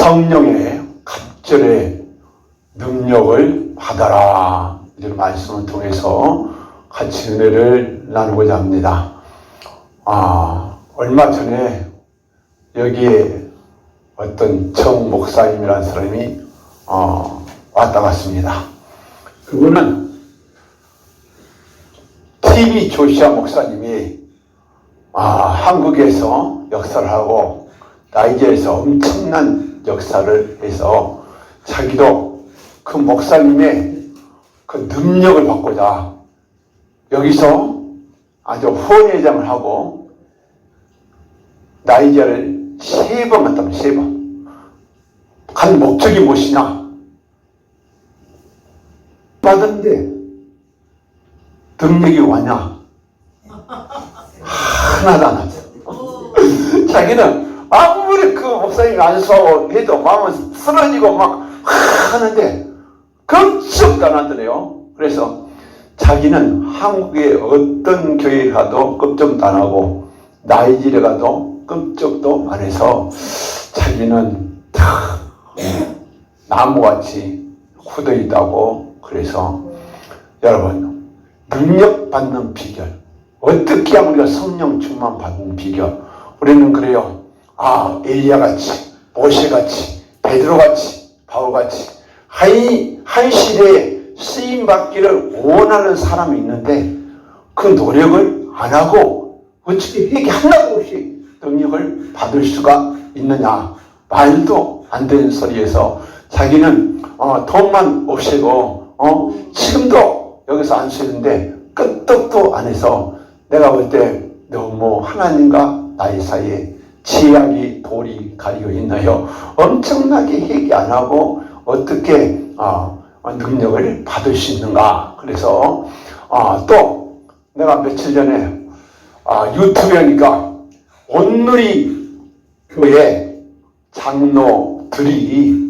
성령의 갑절의 능력을 받아라, 이런 말씀을 통해서 같이 은혜를 나누고자 합니다. 얼마 전에 여기에 어떤 정 목사님이라는 사람이 왔다 갔습니다. 그분은 TV 조시아 목사님이 한국에서 역사를 하고 나이지리아에서 엄청난 역사를 해서 자기도 그 목사님의 그 능력을 받고자 여기서 아주 후원회장을 하고 나이지리아를 3번 갔다면 3번 간 목적이 무엇이냐, 받았는데 능력이 왔냐? 하나도 안 왔어. 자기는 아무리 그 목사님이 안수하고 해도 마음은 쓰러지고 막 하는데 끔찍도 안 하더래요. 그래서 자기는 한국의 어떤 교회를 가도 끔찍도 안 하고 나이지리아 가도 끔찍도 안 해서 자기는 다 나무같이 굳어있다고. 그래서 여러분, 능력 받는 비결, 어떻게 하면 우리가 성령 충만 받는 비결, 우리는 그래요. 엘리야같이, 모세같이, 베드로같이, 바울같이 한 시대에 쓰임받기를 원하는 사람이 있는데 그 노력을 안 하고 어떻게 회개 하나도 없이 능력을 받을 수가 있느냐. 말도 안 되는 소리에서 자기는 돈만 없애고 지금도 여기서 안 쓰는데 끄떡도 안 해서 내가 볼 때 너무 하나님과 나의 사이에 지약이 돌이 가리고 있나요? 엄청나게 회개 안 하고 어떻게 능력을 받을 수 있는가. 그래서 또 내가 며칠 전에 유튜브에 하니까 온누리 교회 장로들이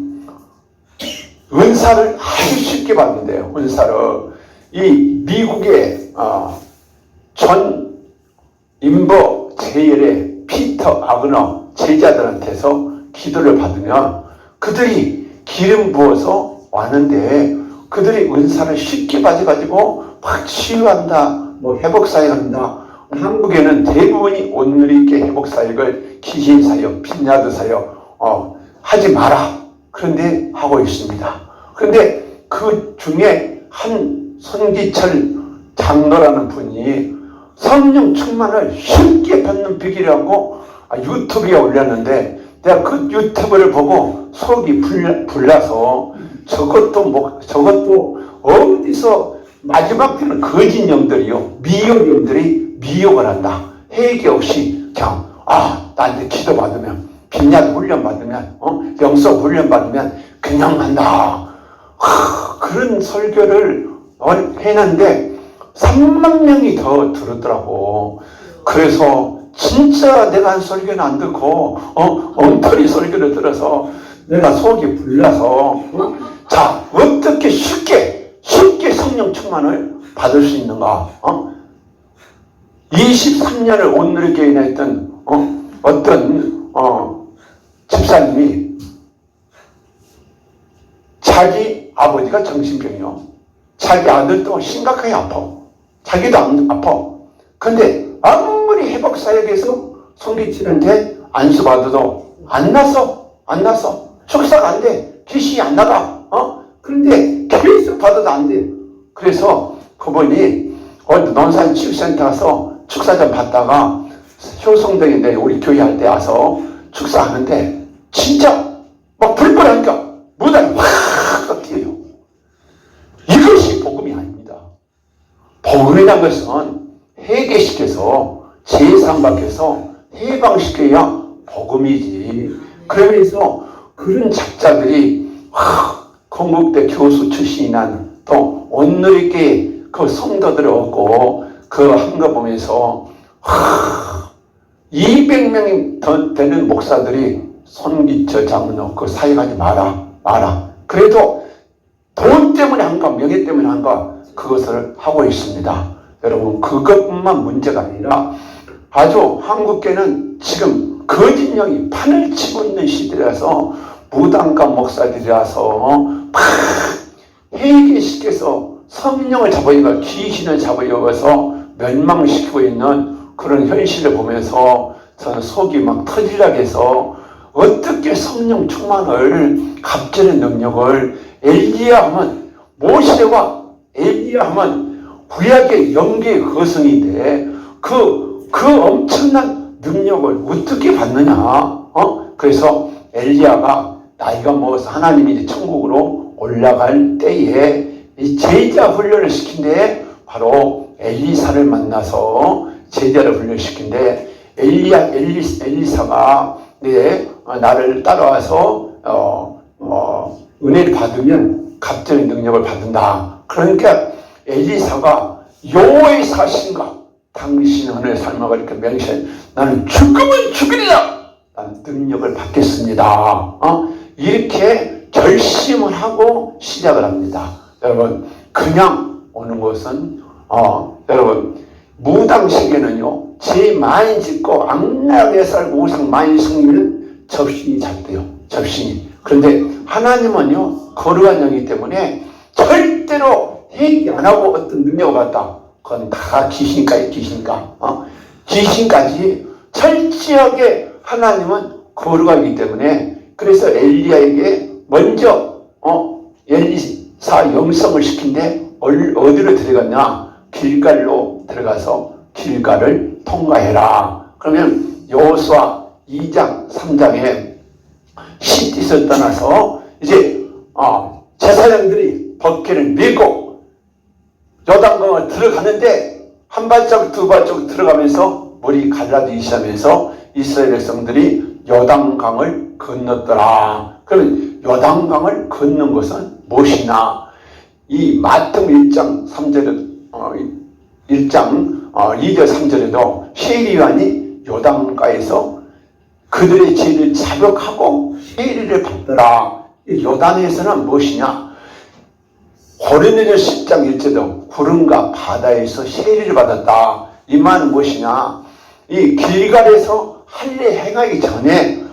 은사를 아주 쉽게 받는데요. 은사를 이 미국의 전 인버 제일의 피터 아그너 제자들한테서 기도를 받으면 그들이 기름 부어서 왔는데 그들이 은사를 쉽게 받아가지고 막 치유한다, 회복사역한다. 한국에는 대부분이 온누리교회 회복사역을 귀신사역, 빈야드사역 하지 마라, 그런데 하고 있습니다. 그런데 그 중에 한 손기철 장로라는 분이 성령 충만을 쉽게 받는 비결이라고 유튜브에 올렸는데 내가 그 유튜브를 보고 속이 불나서 저것도 어디서 마지막 때는 거짓 영들이요, 미혹 영들이 미혹을 한다. 회개 없이 그냥 나한테 기도 받으면, 빈야드 훈련 받으면, 영성 훈련 받으면 그냥 간다. 그런 설교를 해놨는데 3만 명이 더 들었더라고. 그래서 진짜 내가 한 설교는 안 듣고 엉터리 설교를 들어서 내가 속이 불나서 자, 어떻게 쉽게 성령 충만을 받을 수 있는가? 23년을 온누리교회에 했던 어떤 집사님이 자기 아버지가 정신병이요, 자기 아들도 심각하게 아파, 자기도 아파. 근데 아무리 회복사역에서 송기칠한테 안수받아도 안 나서 축사가 안 돼, 귀신이 안 나가. 그런데 계속 받아도 안 돼. 그래서 그분이 논산 치유센터 가서 축사 좀 받다가 효성동인데 우리 교회 할 때 와서 축사하는데 진짜 막 불벌하니까 무당이 확 뛰어요. 이것이 복음이 아닙니다. 복음이란 것은 회개시켜서 제상박해서 해방시켜야 복음이지. 그러면서 그런 작자들이 건국대 교수 출신이 난 또 온누리교회 그 성도들을 얻고 그 한 거 보면서 200명이 더 되는 목사들이 손기철 장로 그 사역하지 마라. 그래도 돈 때문에 한가, 명예 때문에 한가, 그것을 하고 있습니다. 여러분, 그것뿐만 문제가 아니라 아주 한국계는 지금 거짓 영이 판을 치고 있는 시대라서 무당과 목사들이라서 막 회개시켜서 성령을 잡아이고 귀신을 잡아이고서 멸망시키고 있는 그런 현실을 보면서 저는 속이 막 터지려고 해서 어떻게 성령 충만을 갑절의 능력을 엘리야 하면 모세와 엘리야 하면 구약의 영계의 거성인데 그 엄청난 능력을 어떻게 받느냐? 그래서 엘리야가 나이가 먹어서 하나님이 이제 천국으로 올라갈 때에 이 제자 훈련을 시킨데 바로 엘리사를 만나서 제자를 훈련시킨데 엘리사가 나를 따라와서 은혜를 받으면 갑절의 능력을 받는다. 그러니까 엘리사가 여호와의 사신과 당신의 삶을 이렇게 명시해 나는 죽으면 죽으리라. 나는 능력을 받겠습니다. 이렇게 결심을 하고 시작을 합니다. 여러분 그냥 오는 것은 여러분 무당식에는요 죄 많이 짓고 악랄하게 살고 우상 많이 숨기면 접신이 잘돼요. 접신이. 그런데 하나님은요 거룩한 영이기 때문에 절대로 회개 안 하고 어떤 능력을 받다. 그건 다 귀신까지 철저하게 하나님은 거룩하기 때문에 그래서 엘리야에게 먼저 엘리사 영성을 시킨데 어디로 들어갔냐? 길갈로 들어가서 길갈을 통과해라. 그러면 여호수아 2장 3장에 시티에서 떠나서 이제 제사장들이 법궤를 메고 요단강을 들어가는데 한 발자국 두 발자국 들어가면서 물이 갈라지기 시작하면서 이스라엘 백성들이 요단강을 건넜더라. 그러면 요단강을 건넌 것은 무엇이냐? 이 마태복음 1장 3절에 1장 2절 3절에도 세리요한이 요단가에서 그들의 죄를 자백하고 세리를 받더라. 이 요단에서는 무엇이냐? 고린도전서 10장 1절도 구름과 바다에서 세리를 받았다. 이 말은 무엇이냐? 이 길갈에서 할례 행하기 전에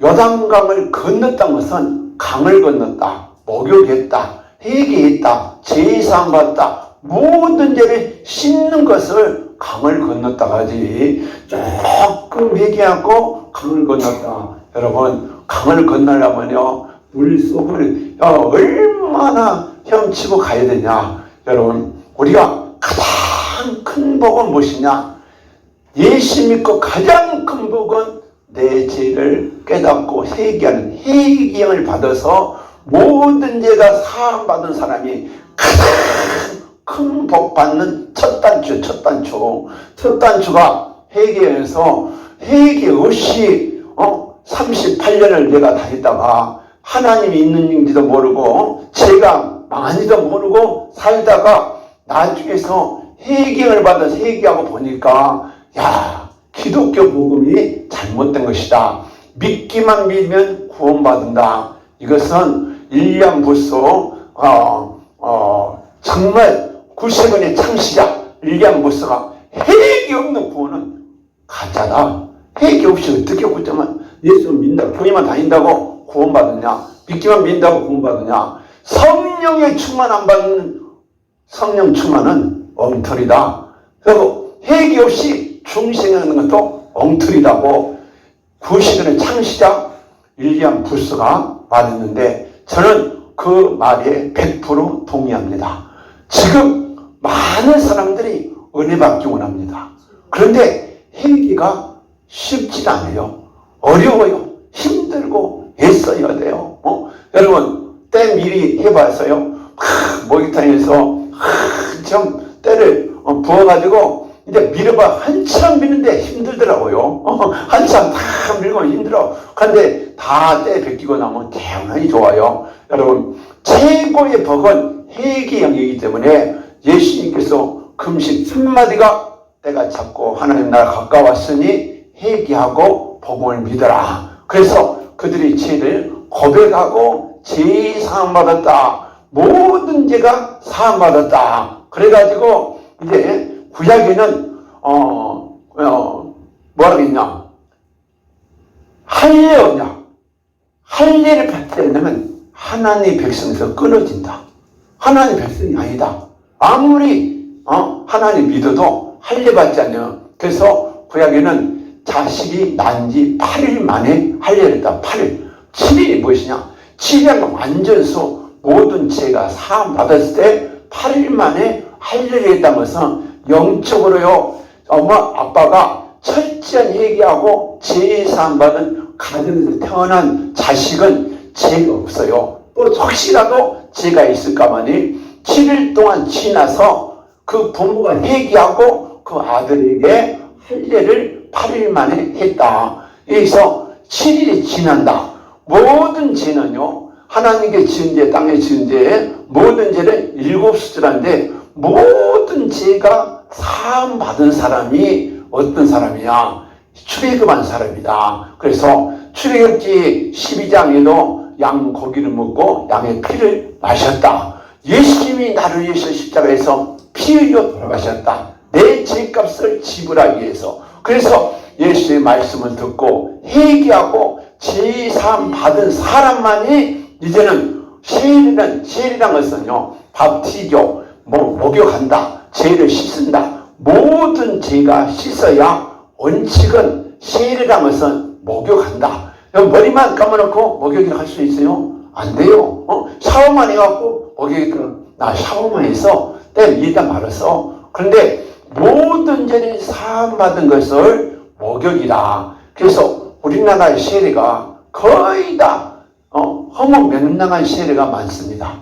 요단강을 건넜다는 것은 강을 건넜다, 목욕했다, 회개했다, 제사함 받았다, 모든 죄를 씻는 것을 강을 건넜다고 하지. 조금 회개하고 강을 건넜다. 여러분 강을 건너려면요 물속을 얼마나 헤엄치고 가야 되냐. 여러분 우리가 가장 큰 복은 무엇이냐? 예수 믿고 가장 큰 복은 내 죄를 깨닫고 회개하는 회개형을 받아서 모든 죄가 사함받은 사람이 가장 큰 복 받는 첫 단추가 회개에서 회개 없이 38년을 내가 다녔다가 하나님이 있는지도 모르고 제가 망한지도 모르고 살다가 나중에서 회개를 받아서 회개하고 보니까 야 기독교 복음이 잘못된 것이다. 믿기만 믿으면 구원받는다. 이것은 일리암부서 정말 구세군의 창시자 일리암부서가 회개 없는 구원은 가짜다. 회개 없이 어떻게 구원만 예수 믿는다고 교회만 다닌다고 구원받느냐? 믿기만 믿는다고 구원받느냐? 성령의 충만 안 받는 성령 충만은 엉터리다. 그리고 회개 없이 중생하는 것도 엉터리다고 구세군의 창시자 일리암부서가 말했는데 저는 그 말에 100% 동의합니다. 지금 많은 사람들이 은혜 받기 원합니다. 그런데 회개가 쉽지 않아요. 어려워요. 힘들고 애써야 돼요. 여러분 때 미리 해봐서요. 목욕탕에서 좀 때를 부어가지고 이제 밀어봐 한참 미는데 힘들더라고요. 한참 다 밀고 힘들어. 그런데 다 때 벗기고 나면 대단히 좋아요. 여러분 최고의 복은 회개형이기 때문에 예수님께서 금식 3마디가 때가 찼고 하나님 나라 가까웠으니 회개하고 복음을 믿어라. 그래서 그들이 죄를 고백하고 죄 사함받았다. 모든 죄가 사함받았다. 그래가지고 이제 구약에는 뭐라 그랬냐? 할례 언약. 할례를 받지 않으면 하나님의 백성에서 끊어진다. 하나님의 백성이 아니다. 아무리 하나님 믿어도 할례 받지 않으면. 그래서 구약에는 자식이 난 지 8일 만에 할례를 했다. 8일. 7일이 무엇이냐? 7일은 완전수 모든 죄가 사함 받았을 때 8일 만에 할례를 했다는 것은 영적으로요, 엄마 아빠가 철저한 회개하고 죄 사함 받은 가정에서 태어난 자식은 죄가 없어요. 또 혹시라도 죄가 있을까만이 7일 동안 지나서 그 부모가 회개하고 그 아들에게 할례를 8일 만에 했다. 여기서 7일이 지난다. 모든 죄는요, 하나님께 지은 죄, 땅에 지은 죄, 모든 죄는 7수절인데 모든 죄가 사함 받은 사람이 어떤 사람이냐? 출애굽한 사람이다. 그래서 출애굽기 12장에도 양 고기를 먹고 양의 피를 마셨다. 예수님이 나를 위해서 십자가에서 피 흘려 돌아가셨다. 내 죄값을 지불하기 위해서. 그래서 예수의 말씀을 듣고 회개하고 죄 사함 받은 사람만이 이제는 세례란 것은요, 밥티교, 목욕한다, 죄를 씻는다. 모든 죄가 씻어야 원칙은 세례란 것은 목욕한다. 머리만 감아놓고 목욕을 할 수 있어요? 안 돼요. 샤워만 해갖고 목욕이 나 샤워만 해서 때 일단 말았어. 그런데 모든 죄를 사함받은 것을 목욕이라. 그래서 우리나라의 세례가 거의 다 허무맹랑한 세례가 많습니다.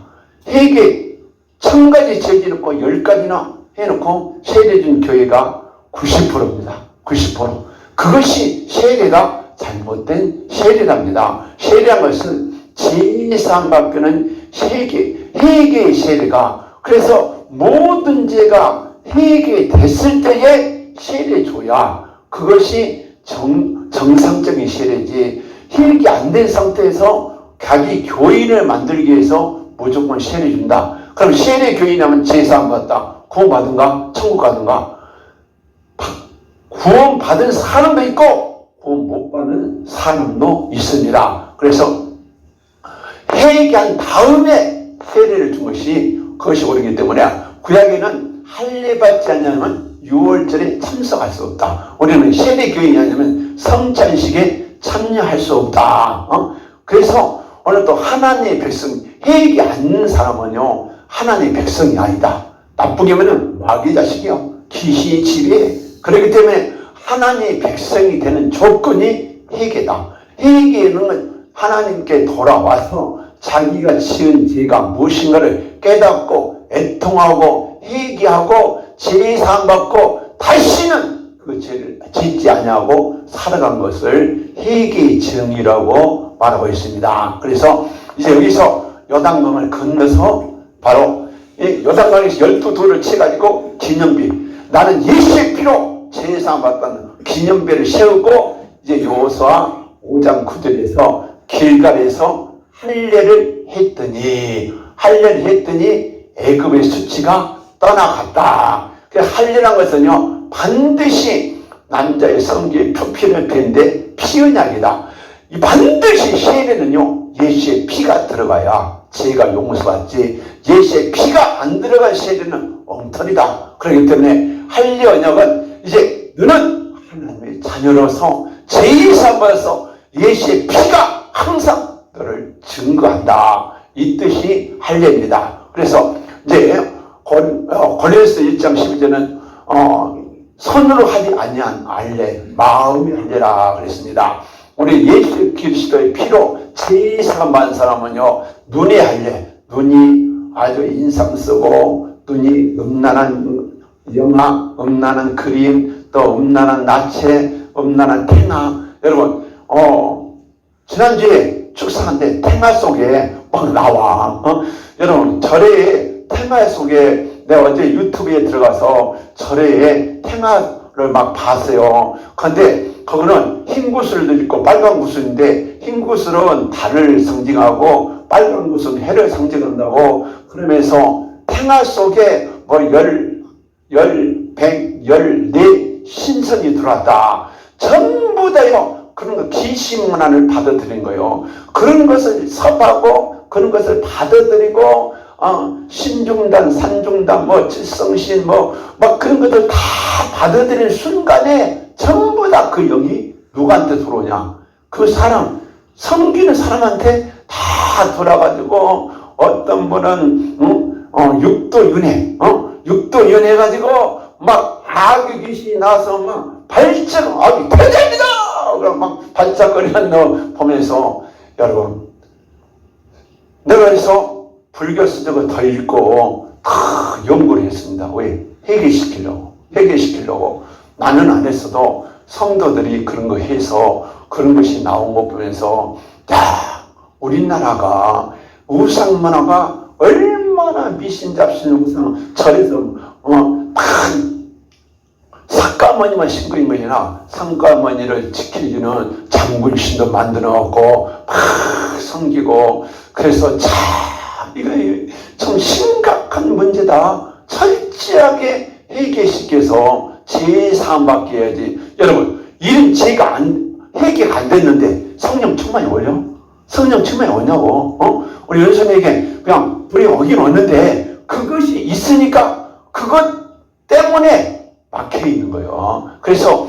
회개 1000가지 죄 지놓고 10가지나 해놓고 세례 준 교회가 90%입니다. 90%. 그것이 세례가 잘못된 세례랍니다. 세례한 것은 죄사함 받기는 회개의 세례가. 그래서 모든 죄가 회개됐을 때에 세례 줘야 그것이 정상적인 세례지. 회개 안 된 상태에서 자기 교인을 만들기 위해서 무조건 세례 준다. 그럼 세례 교인이라면 제사함 받다. 구원 받은가? 천국 가든가? 구원 받은 사람도 있고 구원 못 받은 사람도 있습니다. 그래서 회개한 다음에 세례를 준 것이 그것이 옳기 때문에 구약에는 할례 받지 않으면 유월절에 참석할 수 없다. 우리는 세례 교인이 아니면 성찬식에 참여할 수 없다. 그래서 오늘 또 하나님의 백성, 회개 않는 사람은요, 하나님의 백성이 아니다. 나쁘게 하면 마귀 자식이요. 귀신이 지배해. 그렇기 때문에 하나님의 백성이 되는 조건이 회개다. 회개는 하나님께 돌아와서 자기가 지은 죄가 무엇인가를 깨닫고 애통하고 회개하고 죄사함 받고 다시는 그 죄를 짓지 아니하고 살아간 것을 회개의 증이라고 말하고 있습니다. 그래서 이제 여기서 요단강을 건너서 바로 요단강에서 12돌을 쳐가지고 기념비, 나는 예수의 피로 죄사함 받다는 기념비를 세우고 이제 여호수아 5장 9절에서 길갈에서 할례를 했더니 애굽의 수치가 떠나갔다. 그 할례란 것은요, 반드시 남자의 성기에 표피를 뱉는데 피언약이다. 이 반드시 세례는요, 예수의 피가 들어가야 죄가 용서받지. 예수의 피가 안 들어간 세례는 엉터리다. 그렇기 때문에 할례 언약은 이제 너는 하나님의 자녀로서 죄사함 받아서 예수의 피가 항상 너를 증거한다. 이 뜻이 할례입니다. 그래서 이제 고린도서 1장 12절은 손으로 하지 아니한 할례, 마음의 할례라 그랬습니다. 우리 예수 그리스도의 피로 죄사함 받은 사람은요, 눈의 할례, 눈이 아주 인상 쓰고 눈이 음란한 영화, 음란한 그림, 또 음란한 나체, 음란한 탱화. 여러분 지난주에 축사한데 탱화 속에 막 나와. 여러분 절에 탱화 속에 내가 어제 유튜브에 들어가서 절에 탱화를 막 봤어요. 그런데 그거는 흰 구슬도 있고 빨간 구슬인데 흰 구슬은 달을 상징하고 빨간 구슬은 해를 상징한다고. 그러면서 탱화 속에 뭐 114 신선이 들어왔다. 전부 다요 그런 거 기시문안을 받아들인 거예요. 그런 것을 섭하고 그런 것을 받아들이고 신중단, 산중단, 칠성신, 막 그런 것들 다 받아들이는 순간에 전부 다 그 영이 누구한테 들어오냐? 그 사람, 섬기는 사람한테 다 돌아가지고 어떤 분은 육도윤회, 육도윤회 해가지고 막 악의 귀신이 나와서 막 발작, 대장이다! 그럼 막 발작거리는 너 보면서 여러분, 내가 그래서 불교 서적을 더 읽고 다 연구를 했습니다. 왜? 회개시키려고. 나는 안 했어도 성도들이 그런 거 해서 그런 것이 나온 거 보면서 우리나라가 우상문화가 얼마나 미신잡신 우상 절에서 삭가머니만 신고인 것이나 상가머니를 지켜주는 장군신도 만들어놓고 막 섬기고 그래서 이거 참 심각한 문제다. 철저하게 회개시켜서 제사함 받게 해야지. 여러분, 이런 죄가 회개가 안 됐는데 성령 충만이 오냐? 성령 충만이 오냐고. 우리 연수님에게 그냥 우리 오긴 왔는데 그것이 있으니까 그것 때문에 막혀 있는 거예요. 그래서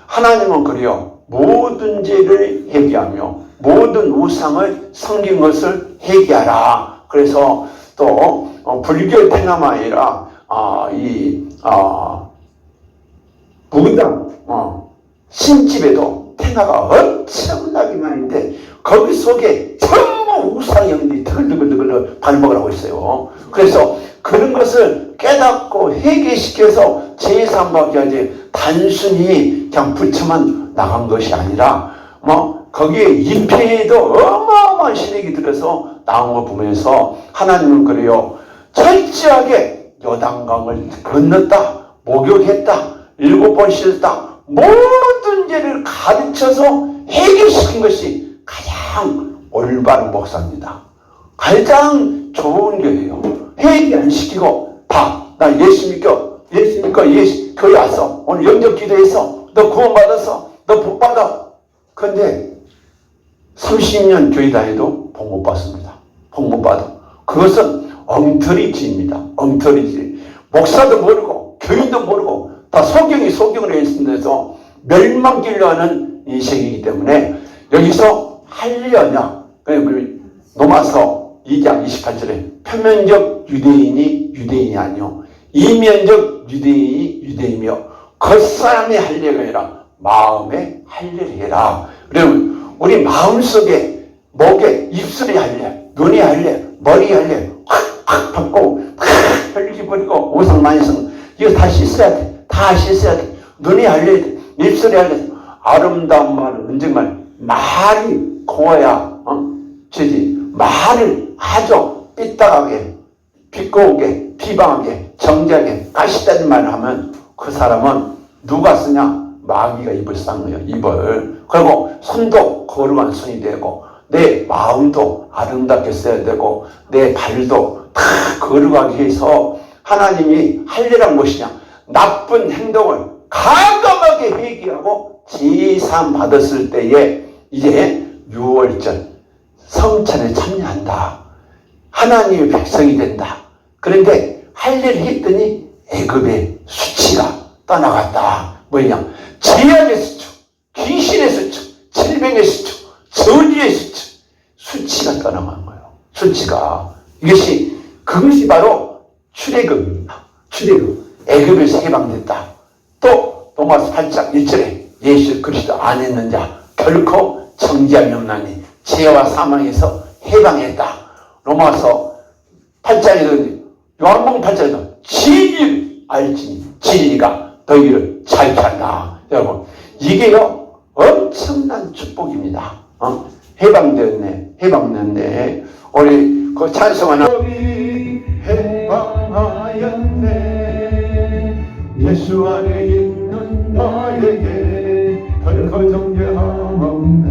하나님은 그래요. 모든 죄를 회개하며 모든 우상을 섬긴 것을 회개하라. 그래서 또 불교 테마가 아니라 무당 신집에도 테마가 엄청나게 많은데 거기 속에 전부 우상형들이 드글드글 반복을 하고 있어요. 그래서 그런 것을 깨닫고 회개시켜서 제사함받게 하지 단순히 그냥 부처만 나간 것이 아니라 거기에 임페에도 어마어마한 신액이 들어서 나온 걸 보면서 하나님은 그래요. 철저하게 요단강을 건넜다, 목욕했다, 7번 씻었다, 모든 죄를 가르쳐서 해결시킨 것이 가장 올바른 목사입니다. 가장 좋은 교회예요. 회개 안 시키고 나 예수 믿고 교회 왔어. 오늘 영접 기도했어. 너 구원받았어. 너 복받아. 그런데 30년 교회 다녀도 복 못 받습니다. 복 못 받아. 그것은 엉터리지입니다. 엉터리지. 목사도 모르고 교인도 모르고 다 소경을 했는데서 멸망길로 하는 인생이기 때문에 여기서 하려냐. 로마서 2장 28절에 표면적 유대인이 아니요 이면적 유대인이 유대인이며 겉사람이 할례가 아니라 마음에 할례를 해라. 그러면 우리 마음속에 목에 입술이 할례, 눈이 할례, 머리 할례 확 받고 혈기 버리고 오상만성 이거 다 씻어야 돼. 다 씻어야 돼. 눈이 할례 돼. 입술이 할례. 아름다운 말은 언젠가 말이 고와야 죄지. 말을 아주 삐딱하게 비꼬게 비방하게 정지하게 가시다는 말을 하면 그 사람은 누가 쓰냐? 마귀가 입을 싼 거예요. 입을. 그리고 손도 거룩한 손이 되고 내 마음도 아름답게 써야 되고 내 발도 다 거룩하게 해서 하나님이 할례란 무엇이냐? 나쁜 행동을 과감하게 회개하고 제사함 받았을 때에 이제 6월절 성찬에 참여한다. 하나님의 백성이 된다. 그런데 할례를 했더니 애굽의 수치가 떠나갔다. 뭐냐? 죄악의 수치, 귀신의 수치, 질병의 수치, 저주의 수치가 떠나간 거예요. 수치가. 그것이 바로 출애굽입니다. 출애굽. 애굽에서 해방됐다. 또 로마서 8장 1절에 예수 그리스도 안 했는 자 결코 정죄함이 없나니 죄와 사망에서 해방했다. 로마서 8장에도 요한복음 8장에도 진리를 알지니 진리가 너희를 자유케 한다. 여러분 이게요 엄청난 축복입니다. 해방됐네. 우리 그 찬송하나 해방하였네. 예수 안에 있는 나에게 결코 정죄함 없네.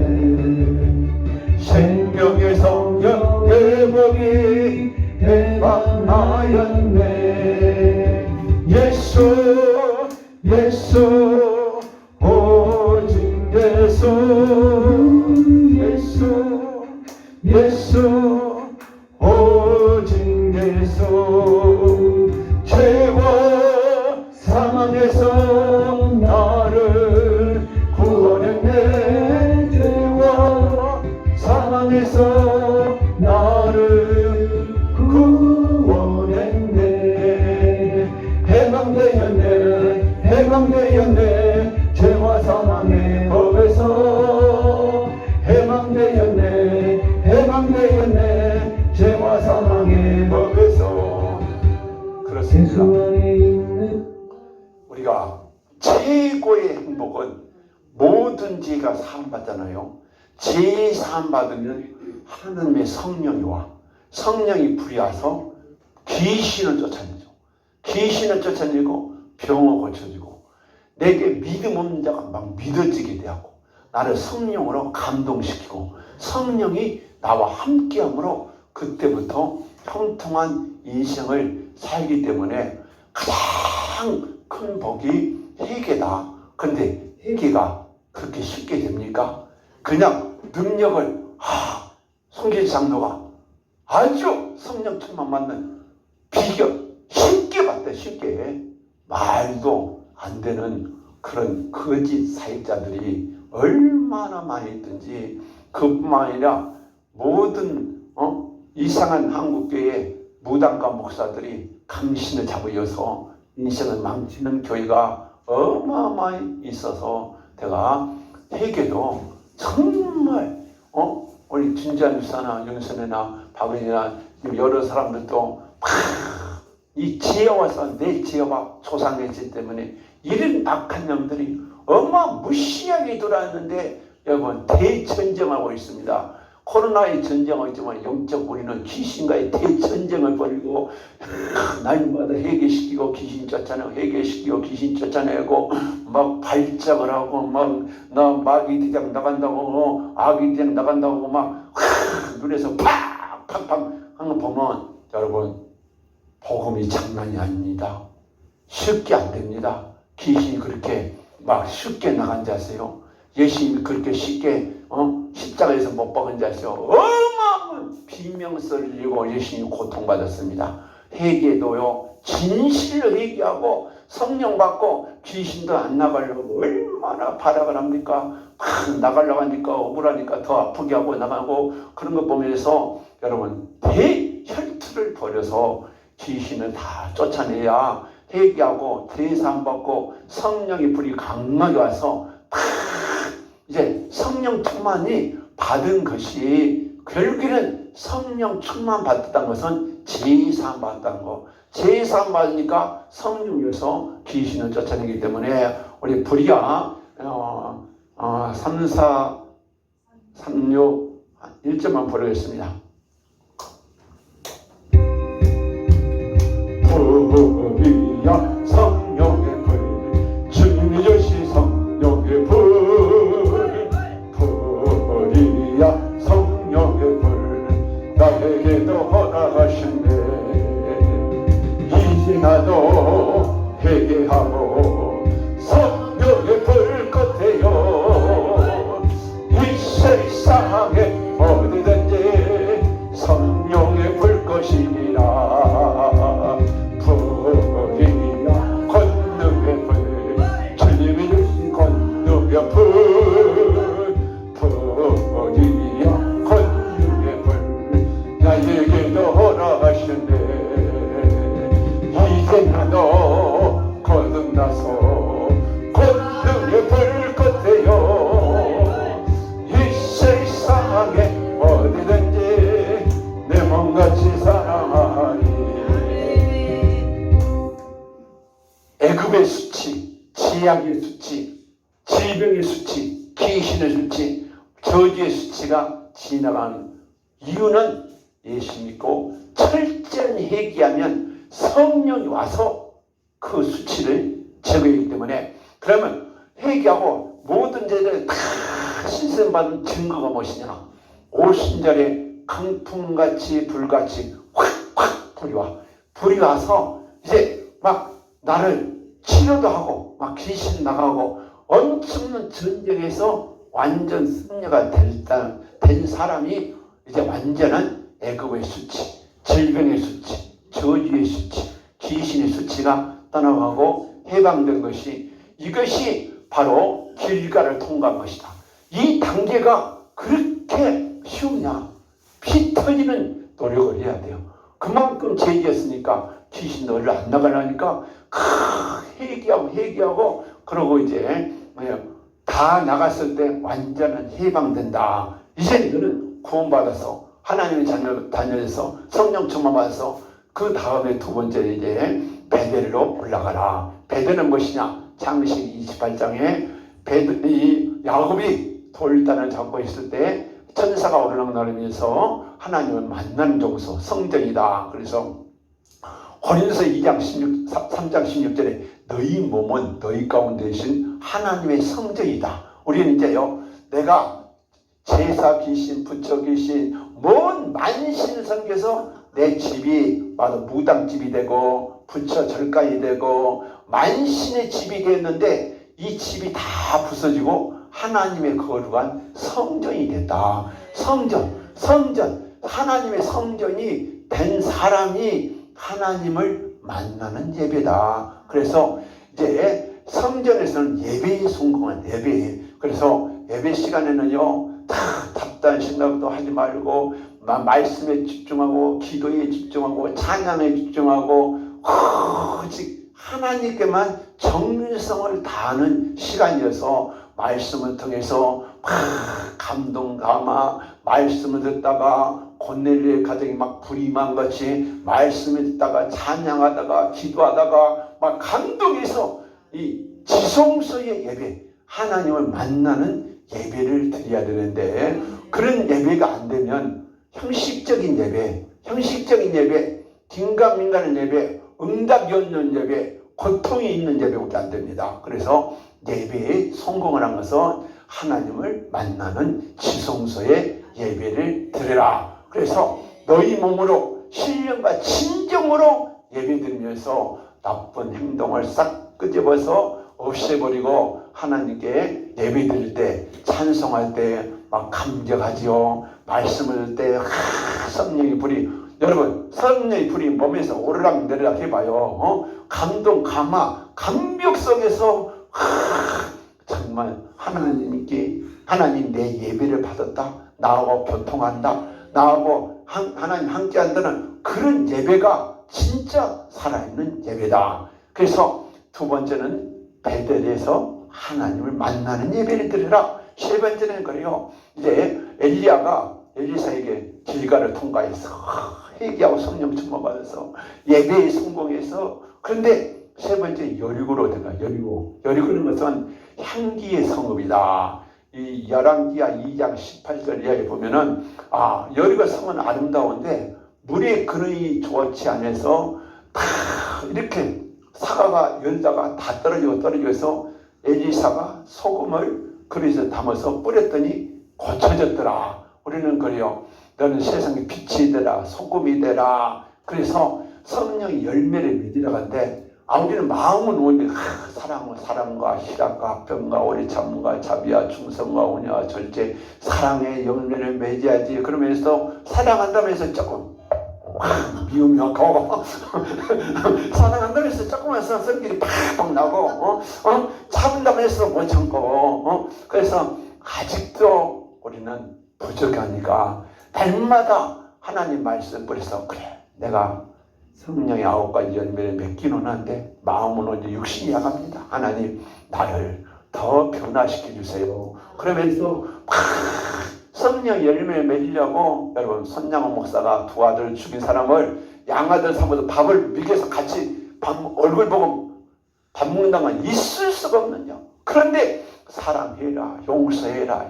생명의 성령의 복이 해방하였네. 예수 오직 내 예수 오직 예수 죄와 사망에서 나를 구원했네 죄와 사망에서 나를 구원했네 해방되었네 해방되었네 죄와 사망의 법에서 해방되었네 해방되었네 죄와 사망의 법에서 그렇습니다. 우리가 최고의 행복은 모든 죄가 사함받잖아요. 죄 사함받으면 하나님의 성령이 와. 성령이 불이 와서 귀신을 쫓아내죠. 귀신을 쫓아내고 병을 고쳐주고 내게 믿음 없는 자가 막 믿어지게 되고 나를 성령으로 감동시키고 성령이 나와 함께함으로 그때부터 형통한 인생을 살기 때문에 가장 큰 복이 회개다. 근데 회개가 그렇게 쉽게 됩니까? 그냥 능력을 송길 장로가 아주 성령 충만 받는 비결 쉽게 봤대. 쉽게 말도 안 되는 그런 거짓 사역자들이 얼마나 많이 있든지 그뿐만 아니라 모든 이상한 한국교회 무당과 목사들이 감신을 잡으여서 인생을 망치는 교회가 어마어마히 있어서 내가 회개도 정말 우리 준지한 유사나 영선이나 박은이나 여러 사람들도 이 지혜와서 내 지혜와 조상의지 때문에 이런 악한 놈들이 어마무시하게 들어왔는데 여러분 대전쟁하고 있습니다. 코로나의 전쟁은 있지만 영적 우리는 귀신과의 대전쟁을 벌이고 날마다 회개시키고 귀신 쫓아내고 회개시키고 귀신 쫓아내고 막 발작을 하고 막 나 마귀 대장 나간다고 아귀 대장 나간다고 막 눈에서 팍팍팍 하는 거 보면 여러분 복음이 장난이 아닙니다. 쉽게 안 됩니다. 귀신이 그렇게 막 쉽게 나간 지 아세요? 예수님이 그렇게 쉽게 십자가에서 못 박은 지 아세요? 어마어마한 비명소리를 지르고 예수님이 고통받았습니다. 회개도요 진실로 회개하고 성령 받고 귀신도 안 나가려고 얼마나 발악을 합니까? 나가려고 하니까 억울하니까 더 아프게 하고 나가고 그런 것 보면서 여러분 대혈투를 벌여서 귀신을 다 쫓아내야 회개하고 대사함 받고 성령의 불이 강하게 와서 이제 성령 충만이 받은 것이 결국에는 성령 충만 받았다는 것은 제사함 받았다는 거. 제사함 받으니까 성령에서 귀신을 쫓아내기 때문에 우리 불이야 3, 4, 3, 6 1점만 보려겠습니다. 불이야 성령의 불 주님이 주시 성령의 불 불이야 성령의 불 나에게도 허락하신대 이제 나도 회개하고 성령의 불 같아요 이 세상에 어디든지 성령의 불 것이니라 불이야 권능의 불 주님이 주신 권능의 불 불이야 권능의 불 나에게도 허락하시네 이제 나도 거듭나서 권능의 불 같아요 이 세상에 어디든지 내 몸같이 사랑하리 애굽의 수치, 지약의 수치, 질병의 수치, 귀신의 수치, 저주의 수치가 지나가는 이유는 예수 믿고 철저히 회개하면 성령이 와서 그 수치를 제거하기 때문에 그러면 회개하고 모든 죄를 다 신선받은 증거가 무엇이냐? 오순절에 강풍같이 불같이 확확 불이 와. 불이 와서 이제 막 나를 치료도 하고 막 귀신 나가고 엄청난 전쟁에서 완전 승리가 된 사람이 이제 완전한 애굽의 수치, 질병의 수치, 저주의 수치, 귀신의 수치가 떠나가고 해방된 것이, 이것이 바로 길가를 통과한 것이다. 이 단계가 그렇게 쉬우냐? 피 터지는 노력을 해야 돼요. 그만큼 죄지었으니까 귀신 너를 안 나가라니까 회개하고 그러고 이제 다 나갔을 때 완전한 해방된다. 이제 너는 구원받아서 하나님의 자녀에서 성령 충만 받아서 그 다음에 두 번째 이제 베델로 올라가라. 베델은 무엇이냐? 창세기 28장에 이 야곱이 돌단을 잡고 있을 때 천사가 오르락내리면서 하나님을 만나는 장소, 성전이다. 그래서 고린도서 3장 16절에 너희 몸은 너희 가운데 계신 하나님의 성전이다. 우리는 이제요, 내가 제사 귀신, 부처 귀신, 먼 만신을 섬겨서 내 집이 바로 무당집이 되고 부처 절간이 되고 만신의 집이 됐는데 이 집이 다 부서지고 하나님의 거룩한 성전이 됐다. 성전, 하나님의 성전이 된 사람이 하나님을 만나는 예배다. 그래서 이제 성전에서는 예배에 성공한 예배. 그래서 예배 시간에는요, 다 답답한 생각도 하지 말고 말씀에 집중하고 기도에 집중하고 찬양에 집중하고 오직 하나님께만 정성을 다하는 시간이어서 말씀을 통해서 막 감동 감아 말씀을 듣다가 고넬료의 가정이 막 불임한 것이 말씀을 듣다가 찬양하다가 기도하다가 막 감동해서 이 지성소의 예배, 하나님을 만나는 예배를 드려야 되는데 그런 예배가 안 되면 형식적인 예배, 긴가민가한 예배, 응답이 없는 예배, 고통이 있는 예배밖에 안 됩니다. 그래서 예배에 성공을 한 것은 하나님을 만나는 지성소의 예배를 드려라. 그래서 너희 몸으로 신령과 진정으로 예배드리면서 나쁜 행동을 싹 끄집어서 없애버리고 하나님께 예배드릴 때, 찬송할 때 막 감격하지요. 말씀을 때 성령의 불이, 여러분 성령의 불이 몸에서 오르락내리락 해봐요. 감동, 감화, 감격 속에서 정말 하나님께, 하나님 내 예배를 받았다, 나하고 교통한다, 나하고 하나님 함께한다는 그런 예배가 진짜 살아있는 예배다. 그래서 두 번째는 베델에서 하나님을 만나는 예배를 드리라. 세 번째는 그래요, 이제 엘리사에게 길가를 통과해서 회개하고 성령 충만 받아서 예배에 성공해서, 그런데 세 번째 여리고로 들어가. 여리고는 것은 향기의 성읍이다. 이 열왕기하 2장 18절 이하에 보면은 여리고 성은 아름다운데 물의 근원이 좋지 않아서 다 이렇게 사과가 열다가 다 떨어져서 엘리사가 소금을 그릇에 담아서 뿌렸더니 고쳐졌더라. 우리는 그래요. 너는 세상의 빛이 되라, 소금이 되라. 그래서 성령의 열매를 맺으라고 하는데 우리는 마음은 오는데 사랑과 희락과 합병과 오래 참음과 자비와 충성과 온유와 절제, 사랑의 열매를 맺어야지. 그러면서 사랑한다면서 조금 미움하고 사랑한다면서 조금만서 성질이 팍팍 나고 참는다면서 못 참고 그래서 아직도 우리는 부족하니까 날마다 하나님 말씀 뿌려서 그래, 내가 성령의 9가지 열매를 맺기는 하는데 마음은 언제 육신이 약합니다. 하나님 나를 더 변화시켜 주세요. 그러면서 성령 열매를 맺으려고, 여러분 손양호 목사가 두 아들 죽인 사람을 양아들 삼아서 밥을 먹여서 같이 얼굴 보고 밥 먹는다는 건 있을 수가 없느냐. 그런데 사랑해라, 용서해라,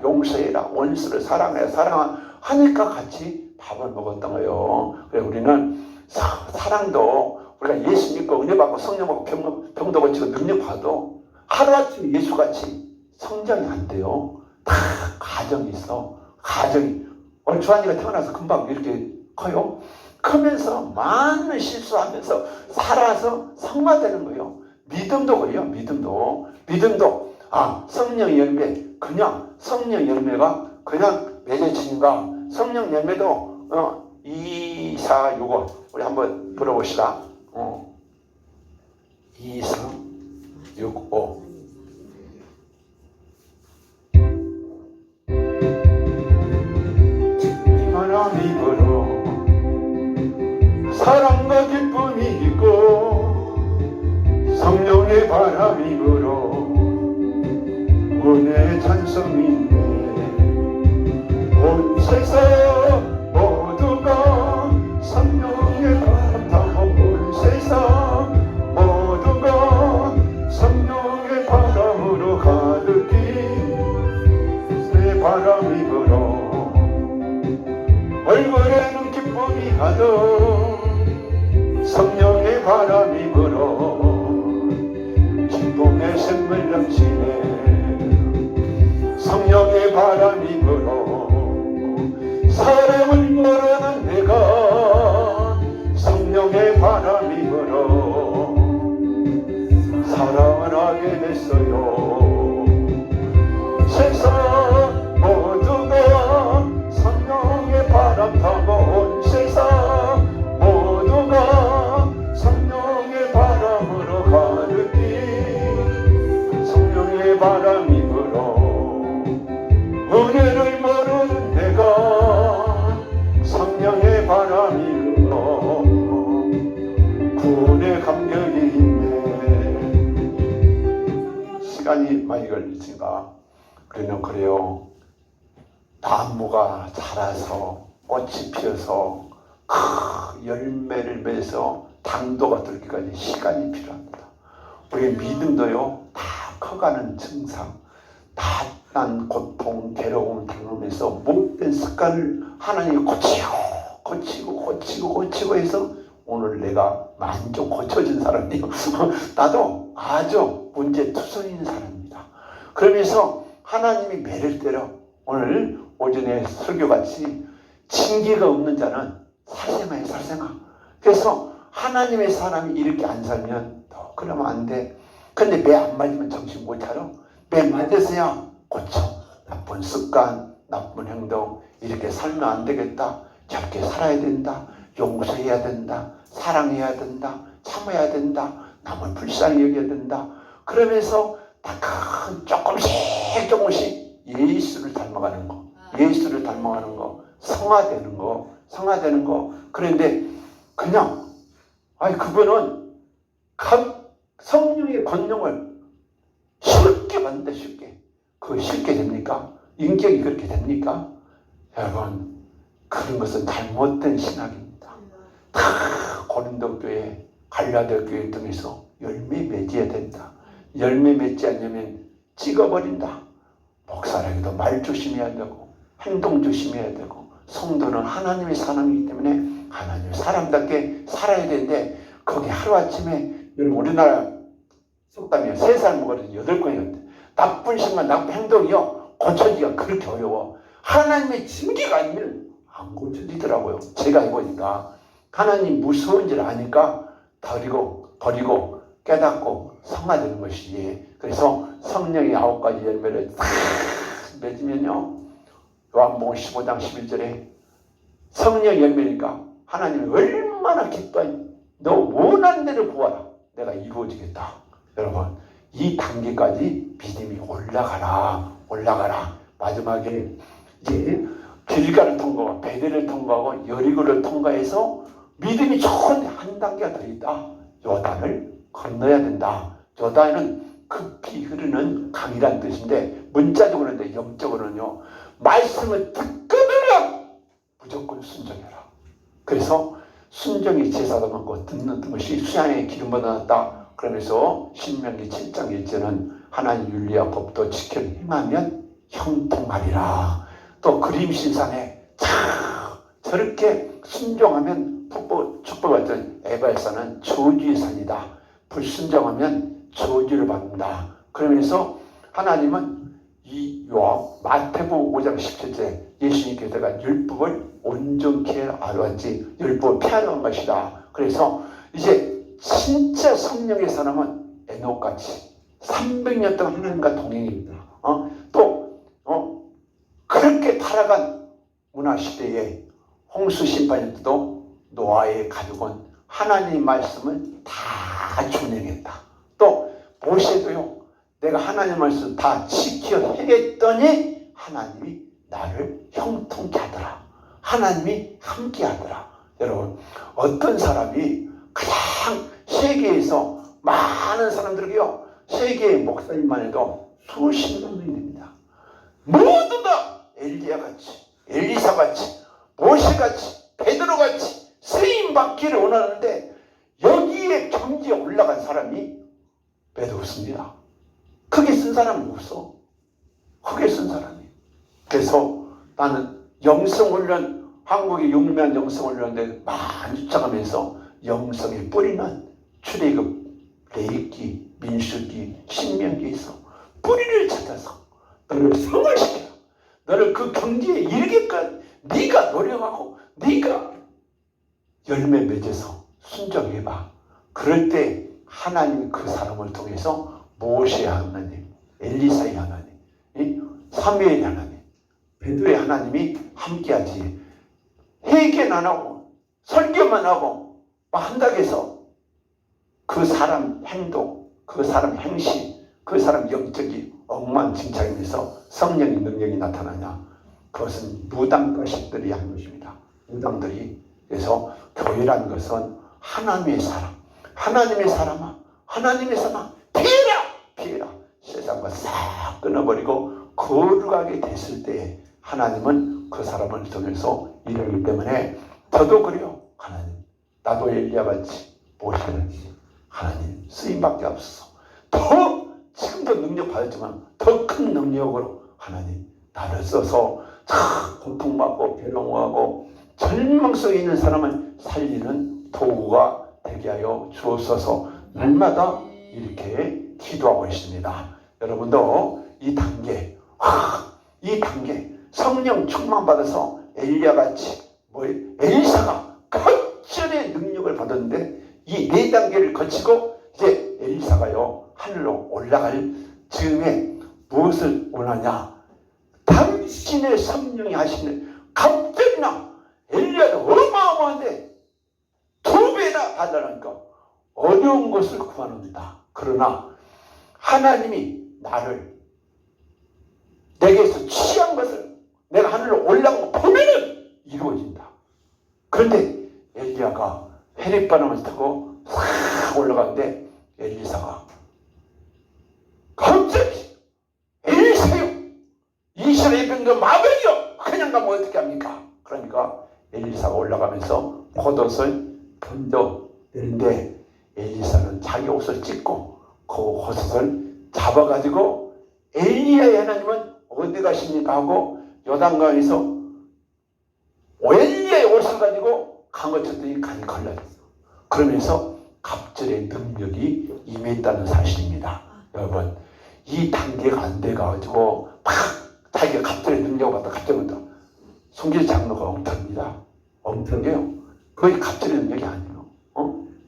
원수를 사랑해라, 하니까 같이 밥을 먹었던 거예요. 그래 우리는 사랑도, 우리가 예수 믿고 은혜 받고 성령 받고 병도 고치고 능력 받아도 하루아침에 예수같이 성장이 안 돼요. 다 가정이 있어. 오늘 주한이가 태어나서 금방 이렇게 커요. 크면서 많은 실수하면서 살아서 성화되는 거예요. 믿음도 그래요. 믿음도 성령 열매, 그냥 성령 열매가 그냥 맺어지는가, 성령 열매도 2, 4, 6어 우리 한번 불어봅시다. 2, 3, 6, 5. 바람이 불어 사랑과 기쁨이 있고 성령의 바람이 불어 은혜의 찬송이 있네. 온 세상 모두가 성령의 바람 타고 온 세상 모두가 성령의 바람으로 가득히 새 바람이 불어 얼굴에는 기쁨이 가득 성령의 바람이 불어 기쁨의 샘물 넘치네. 성령의 바람이 불어 사람을 모르는 내가 성령의 바람이 불어 사랑을 하게 됐어요. 세상 모두가 성령의 바람 타고 온 세상 모두가 성령의 바람으로 가득히 성령의 바람이 불어 은혜를 모르는 내가 성령의 바람이 불어 구원의 감격이 있네. 시간이 많이 걸리니까 우리는 그래요. 나무가 자라서 꽃이 피어서 열매를 맺어서 당도가 들기까지 시간이 필요합니다. 우리의 믿음도요, 다 커가는 증상, 다난 고통, 괴로움 당하면서 못된 습관을 하나님이 고치고 해서 오늘 내가 완전 고쳐진 사람이에요. 나도 아주 문제투성인 사람입니다. 그러면서 하나님이 매를 때려 오늘 오전에 설교같이 징계가 없는 자는 살생아예요, 살생아. 그래서 하나님의 사람이 이렇게 안 살면 너 그러면 안 돼. 근데 매 안 맞으면 정신 못 차려. 매 맞았어야 고쳐. 나쁜 습관, 나쁜 행동 이렇게 살면 안 되겠다. 저렇게 살아야 된다. 용서해야 된다. 사랑해야 된다. 참아야 된다. 남을 불쌍히 여겨야 된다. 그러면서 조금씩 예수를 닮아가는 거. 예수를 닮아가는 거. 성화되는 거. 그런데 그냥 그분은 성령의 권능을 쉽게 받는다. 쉽게. 그거 쉽게 됩니까? 인격이 그렇게 됩니까? 여러분, 그런 것은 잘못된 신학입니다. 다 고린도 교회, 갈라디아 교회 등에서 열매 맺어야 된다. 열매 맺지 않으면 찍어버린다. 목사라기도 말 조심해야 되고 행동 조심해야 되고 성도는 하나님의 사람이기 때문에 하나님의 사람답게 살아야 되는데 거기 하루아침에 여러분 우리나라 속담이요. 3살 먹어도 8건이었대. 나쁜 신만 나쁜 행동이요. 고쳐지기가 그렇게 어려워. 하나님의 징계가 아니면 안 고쳐지더라고요. 제가 해보니까 하나님 무서운 줄 아니까 버리고 깨닫고 성화되는 것이지. 그래서 성령의 9가지 열매를 다 맺으면요. 요한복음 15장 11절에 성령 열매니까 하나님이 얼마나 기뻐해. 너 원하는 대로 구하라. 내가 이루어지겠다. 여러분 이 단계까지 믿음이 올라가라. 마지막에 이제 길가를 통과하고 베델을 통과하고 여리고를 통과해서 믿음이 좋은데 한 단계가 더 있다. 요단을 건너야 된다. 요단은 급히 흐르는 강이란 뜻인데 문자적으로는 영적으로는요. 말씀을 듣거든 무조건 순종해라. 그래서 순종이 제사도 먹고 듣는 것이 수양의 기름보다 낫다. 그러면서 신명기 7장 1절은 하나님 윤리와 법도 지켜 행하면 형통하리라. 또 그림신상에 저렇게 순종하면 축복받던 에바의 저주의 산이다. 불순종하면 저주를 받는다. 그러면서 하나님은 이 마태복음 5장 17절에 예수님께서가 율법을 온전케 알았지 율법을 피하려 한 것이다. 그래서 이제 진짜 성령의 사람은 에녹같이 300년 동안 하나님과 동행입니다. 그렇게 타락한 문화시대에 홍수 심판일 때도 노아의 가족은 하나님 말씀을 다 준행했다. 또 모세도요, 내가 하나님 말씀 다 지켜 행했더니 하나님이 나를 형통케 하더라. 하나님이 함께 하더라. 여러분, 어떤 사람이 그냥 세계에서 많은 사람들이요, 세계의 목사님만 해도 수십 명이 됩니다. 모두 다 엘리야같이, 엘리사같이, 모세같이, 베드로같이 쓰임받기를 원하는데 여기에 경지에 올라간 사람이 몇 없습니다. 크게 쓴 사람은 없어. 크게 쓴 사람이. 그래서 나는 영성훈련, 한국의 유명한 영성훈련대 많이 주장하면서 영성의 뿌리는 출애굽, 레위기, 민수기, 신명기에 있어. 뿌리를 찾아서 너를 성화시켜, 너를 그 경지에 이르게까지 네가 노력하고 네가 열매 맺어서 순종해봐. 그럴 때 하나님이 그 사람을 통해서 모세의 하나님, 엘리사의 하나님, 사무엘의 하나님, 베드로의 하나님이 함께하지. 회개는 안 하고 설교만 하고 막 한다고 해서 그 사람 행동, 그 사람 행실, 그 사람 영적이 엉망진창이면서 성령의 능력이 나타나냐? 그것은 무당가식들이 한 것입니다. 무당들이. 그래서 교회라는 것은 하나님의 사람, 하나님의 사람아, 하나님의 사람아, 피해라! 피해라! 세상과 싹 끊어버리고 거룩하게 됐을 때 하나님은 그 사람을 통해서 일하기 때문에 저도 그래요. 하나님, 나도 엘리야같이, 모세같이 하나님 쓰임밖에 없어서 더 지금도 능력 받았지만 더 큰 능력으로 하나님 나를 써서 고통받고 괴로워하고 절망 속에 있는 사람을 살리는 도구가 되게 하여 주옵소서. 날마다 이렇게 기도하고 있습니다. 여러분도 이 단계, 이 단계 성령 충만 받아서 엘리야같이 엘리사가 갑절의 능력을 받았는데 이 네 단계를 거치고 이제 엘리사가요 하늘로 올라갈 즈음에 무엇을 원하냐? 당신의 성령이 하시는 갑절이나 엘리야도 어마어마한데 2배나 달라니까 어려운 것을 구하는다. 그러나 하나님이 나를 내게서 취한 것을 내가 하늘로 올라가고 보면은 이루어진다. 그런데 엘리야가 해리바람을 타고 싹 올라가는데 엘리사가 갑자기 엘리사요, 이스라엘 병도 마병이요, 그냥 가면 어떻게 합니까? 그러니까 엘리사가 올라가면서 겉옷을 던져 내는데 엘리사는 자기 옷을 찢고 그 겉옷을 잡아가지고 엘리야의 하나님은 어디 가십니까? 하고 요단강에서 엘리야의 옷을 가지고 강을 쳤더니 간이 갈라졌어. 그러면서 갑절의 능력이 임했다는 사실입니다. 여러분, 이 단계가 안 돼가지고 막 자기가 갑절의 능력을 받다 갑자기 온다. 송길 장로가 엉터입니다. 엉터예요. 거의 갑절의 능력이 아니에요.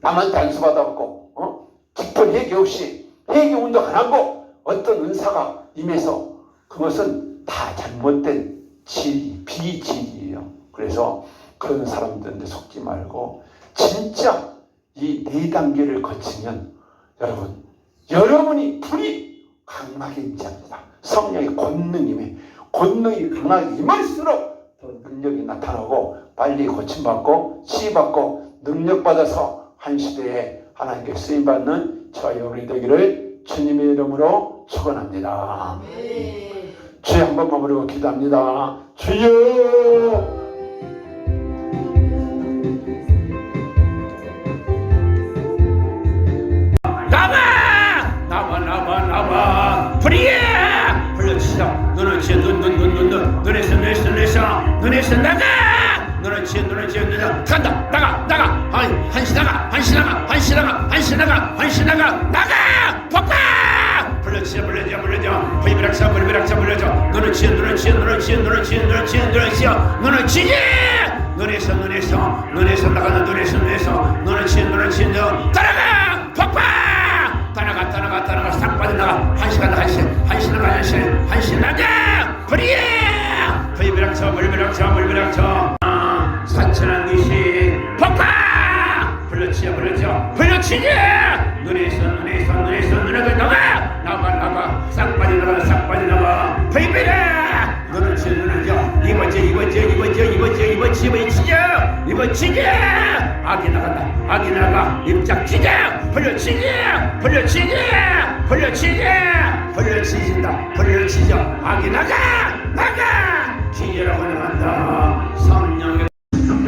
남한테 안수받아갖고 깊은 회개 없이 회개 운동 안 하고 어떤 은사가 임해서 그것은 다 잘못된 진리, 비진리예요. 그래서 그런 사람들한테 속지 말고 진짜 이 네 단계를 거치면 여러분, 여러분이 불이 강하게 임재합니다. 성령의 권능임에 권능이 강하게 임할수록 더 능력이 나타나고 빨리 고침받고 치유받고 능력받아서 한 시대에 하나님께 쓰임받는 저와 여러분이 되기를 주님의 이름으로 축원합니다. 주여 한 번만 부르고 기도합니다. 주여, 나와 불이야 불러주시다. 너는 지어 눈에서 나가. 너는 지어 간다. 나가 한시 나가 폭파. 불러주시다. 불비락사 불러줘. 너는 지어 눈에서 나가는 너는 지어 따라가 폭파. 따라가 싹 빠져나가. 한시 나가 불이야 불비락사 물부락쳐 사천한 귀신 폭파 불러치지 눈에도 나가 싹 빠져나가 페이페라 눈을 이번 치자 악이 나가 입장 치자 불러치자 악이 나가 치자라고 나간다 성령의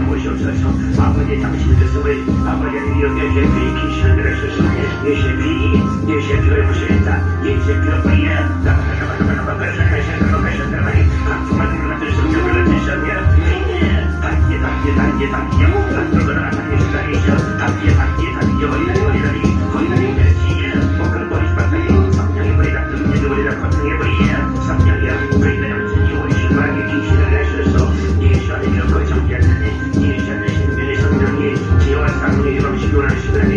오시옵소서 아버지 당신의 뜻을 아버지는 이렇게 예수의 귀신을 들으소서 예수의 피 예수의 피를 부시겠다 예수의 피를 뿌리야 각품한 것들 성령을 내셨냐 단계 거리다니 멸치야 목을 버리지 성령의 버리다 성령의 버리야 성령이야 우리는 영생이 우리 신발의 귀신을 내셔서 예수 안에 이런 걸 정리하는 예수 안에 신변의 성령이 지혜와 상의 이런 시도를 하시더니